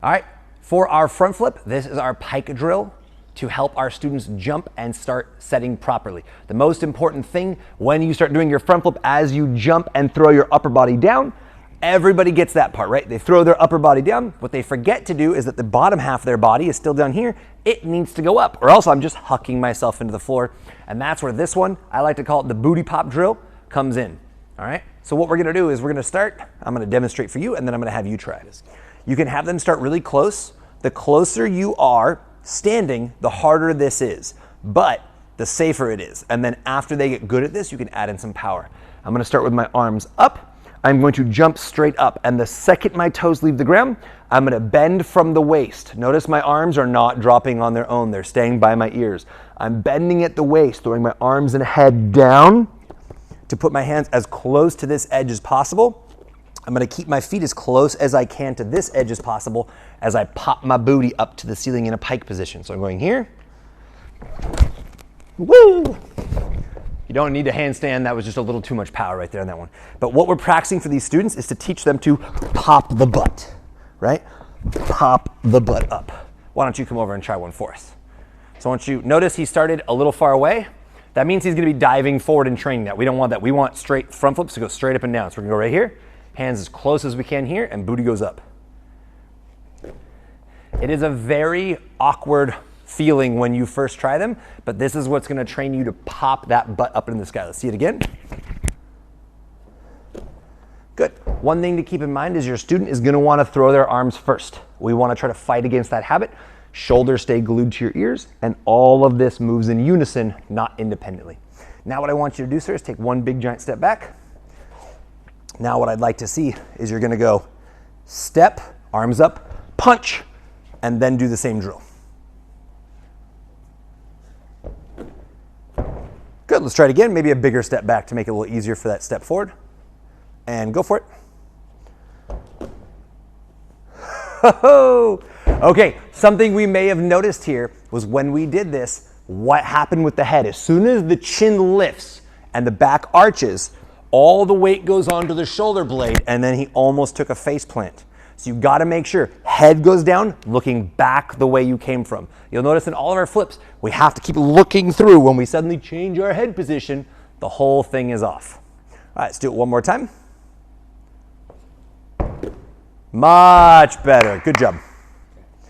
All right, for our front flip, this is our pike drill to help our students jump and start setting properly. The most important thing when you start doing your front flip, as you jump and throw your upper body down, everybody gets that part, right? They throw their upper body down. What they forget to do is that the bottom half of their body is still down here. It needs to go up, or else I'm just hucking myself into the floor. And that's where this one, I like to call it the booty pop drill, comes in. All right, so what we're gonna do is we're gonna start, I'm gonna demonstrate for you, and then I'm gonna have you try. You can have them start really close. The closer you are standing, the harder this is, but the safer it is. And then after they get good at this, you can add in some power. I'm gonna start with my arms up. I'm going to jump straight up, and the second my toes leave the ground, I'm gonna bend from the waist. Notice my arms are not dropping on their own. They're staying by my ears. I'm bending at the waist, throwing my arms and head down to put my hands as close to this edge as possible. I'm gonna keep my feet as close as I can to this edge as possible as I pop my booty up to the ceiling in a pike position. So I'm going here. Woo! You don't need a handstand. That was just a little too much power right there on that one. But what we're practicing for these students is to teach them to pop the butt, right? Pop the butt up. Why don't you come over and try one for us? So I want you, notice he started a little far away. That means he's gonna be diving forward and training that. We don't want that. We want straight front flips to go straight up and down. So we're gonna go right here. Hands as close as we can here, and booty goes up. It is a very awkward feeling when you first try them, but this is what's gonna train you to pop that butt up in the sky. Let's see it again. Good. One thing to keep in mind is your student is gonna wanna throw their arms first. We wanna try to fight against that habit. Shoulders stay glued to your ears, and all of this moves in unison, not independently. Now what I want you to do, sir, is take one big giant step back. Now what I'd like to see is you're gonna go step, arms up, punch, and then do the same drill. Good, let's try it again. Maybe a bigger step back to make it a little easier for that step forward. And go for it. Okay, something we may have noticed here was when we did this, what happened with the head. As soon as the chin lifts and the back arches, all the weight goes onto the shoulder blade, and then he almost took a face plant. So you gotta make sure head goes down, looking back the way you came from. You'll notice in all of our flips, we have to keep looking through. When we suddenly change our head position, the whole thing is off. All right, let's do it one more time. Much better, good job.